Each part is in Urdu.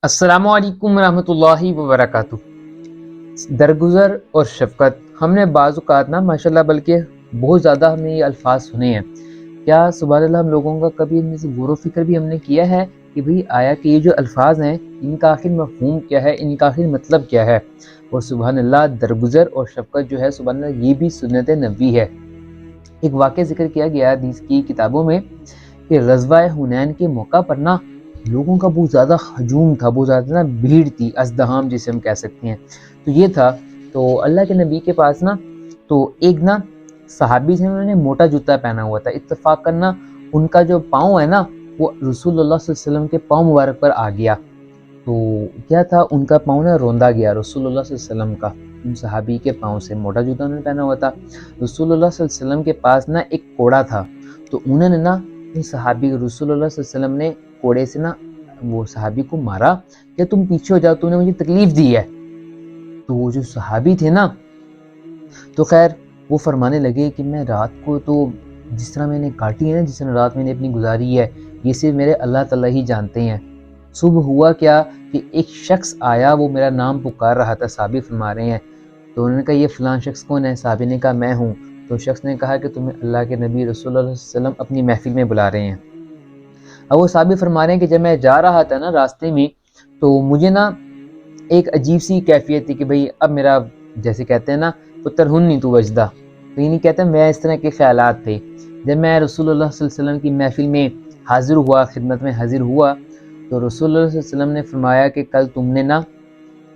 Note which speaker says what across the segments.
Speaker 1: السلام علیکم ورحمۃ اللہ وبرکاتہ۔ درگزر اور شفقت، ہم نے بعض اوقات ماشاءاللہ بلکہ بہت زیادہ ہم نے یہ الفاظ سنے ہیں۔ کیا سبحان اللہ ہم لوگوں کا کبھی ان میں سے غور و فکر بھی ہم نے کیا ہے کہ بھئی آیا کہ یہ جو الفاظ ہیں ان کا آخر مفہوم کیا ہے، ان کا آخر مطلب کیا ہے؟ اور سبحان اللہ درگزر اور شفقت جو ہے سبحان اللہ یہ بھی سنت نبوی ہے۔ ایک واقعہ ذکر کیا گیا حدیث کی کتابوں میں کہ غزوہ حنین کے موقع پر لوگوں کا بہت زیادہ ہجوم تھا، بہت زیادہ بھیڑ تھی، ازدحام جسے ہم کہہ سکتے ہیں۔ تو یہ تھا، تو اللہ کے نبی کے پاس تو ایک صحابی سے انہوں نے موٹا جوتا پہنا ہوا تھا۔ اتفاق کرنا ان کا جو پاؤں ہے وہ رسول اللہ صلی اللہ علیہ وسلم کے پاؤں مبارک پر آ گیا۔ تو کیا تھا، ان کا پاؤں روندا گیا رسول اللہ صلی اللہ علیہ وسلم کا، ان صحابی کے پاؤں سے موٹا جوتا انہوں نے پہنا ہوا تھا۔ رسول اللہ صلی اللہ علیہ وسلم کے پاس ایک کوڑا تھا، تو انہوں نے ان صحابی رسول اللہ صلی اللہ علیہ وسلم نے کوڑے سے وہ صحابی کو مارا کہ تم پیچھے ہو جاؤ، تو نے مجھے تکلیف دی ہے۔ تو وہ جو صحابی تھے تو خیر وہ فرمانے لگے کہ میں رات کو تو جس طرح میں نے کاٹی ہے جس طرح رات میں نے اپنی گزاری ہے، یہ صرف میرے اللہ تعالیٰ ہی جانتے ہیں۔ صبح ہوا کیا کہ ایک شخص آیا، وہ میرا نام پکار رہا تھا، صحابی فرما رہے ہیں۔ تو انہوں نے کہا یہ فلاں شخص کون ہے؟ صحابی نے کہا میں ہوں۔ تو شخص نے کہا کہ تمہیں اللہ کے نبی رسول اللہ صلی اللہ علیہ وسلم اپنی محفل میں بلا رہے ہیں۔ اب وہ صحابی فرما رہے ہیں کہ جب میں جا رہا تھا راستے میں، تو مجھے ایک عجیب سی کیفیت تھی کہ بھئی اب میرا جیسے کہتے ہیں پتر ہن نہیں تو وجدہ، تو یہ نہیں کہتے میں اس طرح کے خیالات تھے۔ جب میں رسول اللہ صلی اللہ علیہ وسلم کی محفل میں حاضر ہوا، خدمت میں حاضر ہوا، تو رسول اللہ صلی اللہ علیہ وسلم نے فرمایا کہ کل تم نے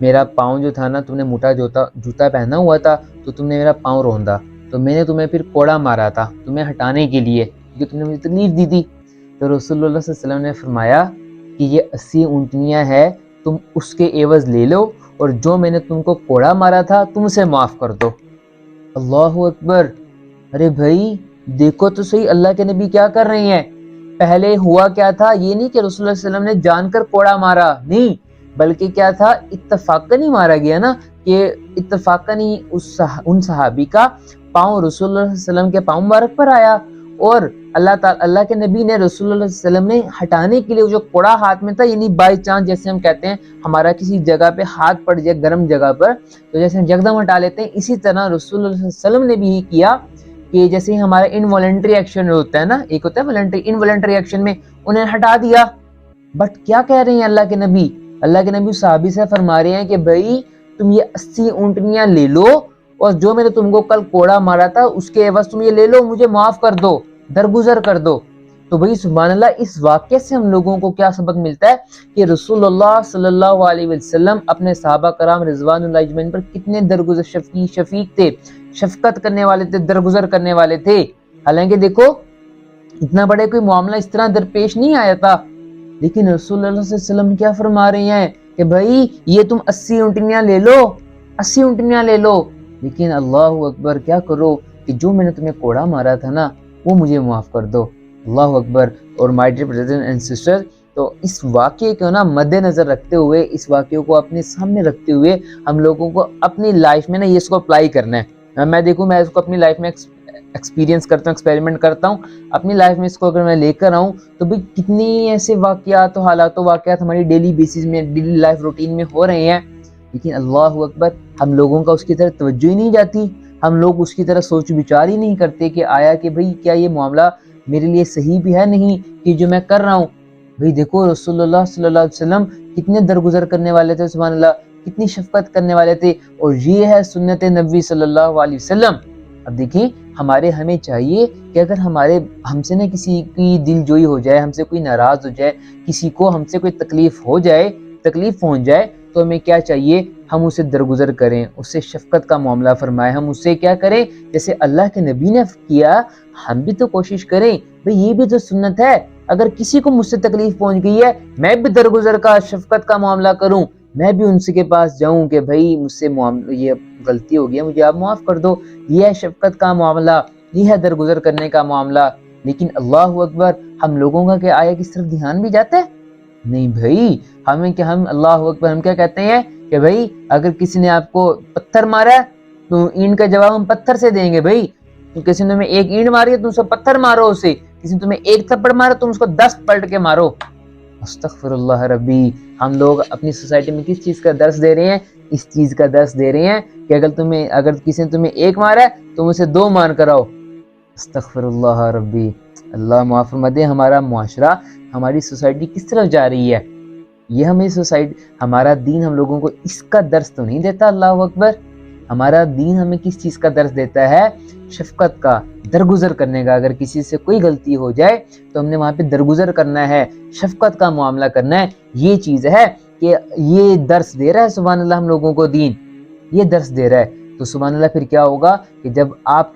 Speaker 1: میرا پاؤں جو تھا تم نے موٹا جوتا پہنا ہوا تھا، تو تم نے میرا پاؤں روندا، تو میں نے تمہیں پھر کوڑا مارا تھا تمہیں ہٹانے کے لیے، کیونکہ تم نے مجھے تکلیف دی تھی۔ تو رسول اللہ صلی اللہ علیہ وسلم نے فرمایا کہ یہ 80 اونٹنیاں ہے، تم اس کے عوض لے لو، اور جو میں نے تم کو کوڑا مارا تھا تم سے معاف کر دو۔ اللہ اکبر! ارے بھائی دیکھو تو صحیح اللہ کے نبی کیا کر رہے ہیں۔ پہلے ہوا کیا تھا، یہ نہیں کہ رسول اللہ صلی اللہ علیہ وسلم نے جان کر کوڑا مارا، نہیں، بلکہ کیا تھا، اتفاقاً ہی مارا گیا کہ اتفاقاً ہی ان صحابی کا پاؤں رسول اللہ صلی اللہ علیہ وسلم کے پاؤں مبارک پر آیا، اور اللہ کے نبی نے رسول اللہ صلی اللہ علیہ وسلم نے ہٹانے کے لیے جو کوڑا ہاتھ میں تھا، یعنی بائی چانس جیسے ہم کہتے ہیں ہمارا کسی جگہ پہ ہاتھ پڑ جائے گرم جگہ پر، تو جیسے ہم یکدم ہٹا لیتے ہیں، اسی طرح رسول اللہ صلی اللہ علیہ وسلم نے بھی کیا کہ جیسے ہمارا انوالنٹری ایکشن ہوتا ہے ایک ہوتا ہے والنٹری، انوالنٹری ایکشن میں انہیں ہٹا دیا۔ بٹ کیا کہہ رہے ہیں اللہ کے نبی؟ اللہ کے نبی صحابی سے فرما رہے ہیں کہ بھائی تم یہ 80 اونٹنیاں لے لو، اور جو میں نے تم کو کل کوڑا مارا تھا اس کے عوض تم یہ لے لو، مجھے معاف کر دو، درگزر کر دو۔ تو بھائی سبحان اللہ، اس واقعے سے ہم لوگوں کو کیا سبق ملتا ہے کہ رسول اللہ صلی اللہ علیہ وسلم اپنے صحابہ کرام رضوان اللہ اجمعین پر کتنے درگزر شفیق تھے، شفقت کرنے والے تھے، درگزر کرنے والے تھے۔ حالانکہ دیکھو اتنا بڑے کوئی معاملہ اس طرح درپیش نہیں آیا تھا، لیکن رسول اللہ صلی اللہ علیہ وسلم کیا فرما رہے ہیں کہ بھائی یہ تم 80 اونٹنیاں لے لو، 80 اونٹنیاں لے لو، لیکن اللہ اکبر کیا کرو کہ جو میں نے تمہیں کوڑا مارا تھا وہ مجھے معاف کر دو۔ اللہ اکبر۔ اور my dear brothers and sister, تو اس واقعے کو مد نظر رکھتے ہوئے، اس واقعے کو اپنے سامنے رکھتے ہوئے ہم لوگوں کو اپنی لائف میں یہ اس کو اپلائی کرنا ہے۔ میں اس کو اپنی لائف میں ایکسپیرینس کرتا ہوں، ایکسپیریمنٹ کرتا ہوں اپنی لائف میں، اس کو اگر میں لے کر آؤں تو بھی کتنی ایسے واقعات و حالات و واقعات ہماری ڈیلی بیسز میں، ڈیلی لائف روٹین میں ہو رہے ہیں، لیکن اللہ اکبر ہم لوگوں کا اس کی طرف توجہ ہی نہیں جاتی، ہم لوگ اس کی طرف سوچ بچار ہی نہیں کرتے کہ آیا کہ بھئی کیا یہ معاملہ میرے لیے صحیح بھی ہے نہیں کہ جو میں کر رہا ہوں۔ بھئی دیکھو رسول اللہ صلی اللہ علیہ وسلم کتنے درگزر کرنے والے تھے، سبحان اللہ، کتنی شفقت کرنے والے تھے، اور یہ ہے سنت نبوی صلی اللہ علیہ وسلم۔ اب دیکھیں ہمیں چاہیے کہ اگر ہم سے کسی کی دل جوئی ہو جائے، ہم سے کوئی ناراض ہو جائے، کسی کو ہم سے کوئی تکلیف پہنچ جائے، تو ہمیں کیا چاہیے، ہم اسے درگزر کریں، اس سے شفقت کا معاملہ فرمائیں، ہم اسے کیا کریں جیسے اللہ کے نبی نے کیا، ہم بھی تو کوشش کریں۔ بھئی یہ بھی تو سنت ہے، اگر کسی کو مجھ سے تکلیف پہنچ گئی ہے، میں بھی درگزر کا شفقت کا معاملہ کروں، میں بھی ان سے کے پاس جاؤں کہ بھئی مجھ سے یہ غلطی ہو گئی ہے، مجھے آپ معاف کر دو۔ یہ ہے شفقت کا معاملہ، یہ ہے درگزر کرنے کا معاملہ۔ لیکن اللہ اکبر، ہم لوگوں کا کیا آیا کس طرف دھیان بھی جاتا ہے؟ نہیں بھائی، ہم اللہ اکبر، ہم کیا کہتے ہیں کہ بھئی اگر کسی نے آپ کو پتھر مارا ہے تو اینٹ کا جواب ہم پتھر سے دیں گے۔ بھئی کسی نے تمہیں ایک اینٹ ماری ہے تم اس کو پتھر مارو، اسے کسی نے تمہیں ایک تھپڑ مارا تم اس کو 10 پلٹ کے مارو۔ استغفر اللہ ربی. ہم لوگ اپنی سوسائٹی میں کس چیز کا درس دے رہے ہیں؟ اس چیز کا درس دے رہے ہیں کہ اگر کسی نے تمہیں ایک مارا ہے تم اسے 2 مان کر آؤ. استغفر اللہ ربی. اللہ معاف فرما دے. ہمارا معاشرہ، ہماری سوسائٹی کس طرف جا رہی ہے؟ یہ ہمیں ہمارا دین ہم لوگوں کو اس کا درس تو نہیں دیتا. اللہ اکبر. ہمارا دین ہمیں کس چیز کا درس دیتا ہے؟ شفقت کا، درگزر کرنے کا. اگر کسی سے کوئی غلطی ہو جائے تو ہم نے وہاں پہ درگزر کرنا ہے، شفقت کا معاملہ کرنا ہے. یہ چیز ہے کہ یہ درس دے رہا ہے سبحان اللہ ہم لوگوں کو دین، یہ درس دے رہا ہے. تو سبحان اللہ پھر کیا ہوگا کہ جب آپ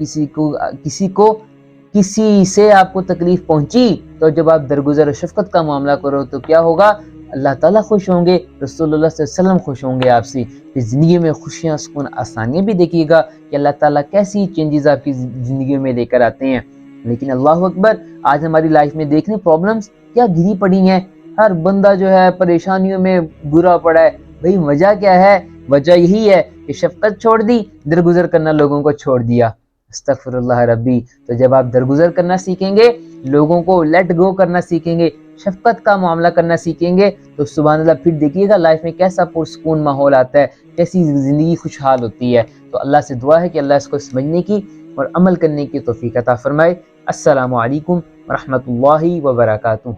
Speaker 1: کسی سے آپ کو تکلیف پہنچی تو جب آپ درگزر و شفقت کا معاملہ کرو تو کیا ہوگا؟ اللہ تعالیٰ خوش ہوں گے، رسول اللہ صلی اللہ علیہ وسلم خوش ہوں گے آپ سے. پھر زندگی میں خوشیاں، سکون، آسانیاں بھی دیکھیے گا کہ اللہ تعالیٰ کیسی چینجز آپ کی زندگی میں لے کر آتے ہیں. لیکن اللہ اکبر، آج ہماری لائف میں دیکھنے پرابلمز کیا گھری پڑی ہیں. ہر بندہ جو ہے پریشانیوں میں برا پڑا ہے. بھئی وجہ کیا ہے؟ وجہ یہی ہے کہ شفقت چھوڑ دی، درگزر کرنا لوگوں کو چھوڑ دیا. استغفر اللہ ربی. تو جب آپ درگزر کرنا سیکھیں گے، لوگوں کو لیٹ گو کرنا سیکھیں گے، شفقت کا معاملہ کرنا سیکھیں گے تو سبحان اللہ پھر دیکھیے گا لائف میں کیسا پرسکون ماحول آتا ہے، کیسی زندگی خوشحال ہوتی ہے. تو اللہ سے دعا ہے کہ اللہ اس کو سمجھنے کی اور عمل کرنے کی توفیق عطا فرمائے. السلام علیکم ورحمۃ اللہ وبرکاتہ.